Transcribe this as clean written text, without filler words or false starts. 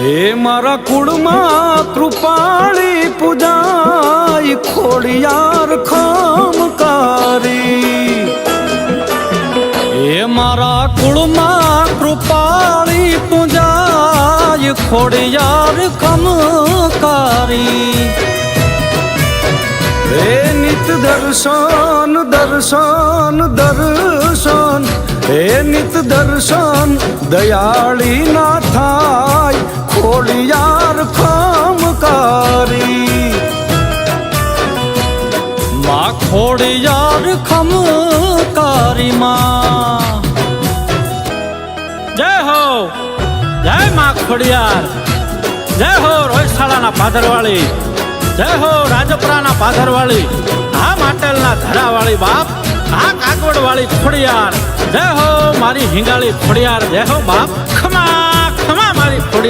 એ મારા કુળમાં કૃપાળી પૂજાય ખોડિયાર ખમકારી. એ મારા કુળમાં કૃપાળી પૂજાય ખોડિયાર ખમકારી. હે નિત દર્શન દર્શન દર્શન, હે નિત દર્શન દયાળી ના થાય ખોડિયાર ખમકારી. માં ખોડિયાર ખમકારી માં જય હો, જય માં ખોડિયાર, જય હો રોયશાળાના પાદરવાળી, જય હો રાજપરાના પાદરવાળી, આ માટેલના ધરાવાળી બાપ, આ કાગવડ વાળી ખોડિયાર, જય હો મારી હિંગાળી ખોડિયાર, જય હો બાપ. ખમા ખમા મારી ખોડિયાર.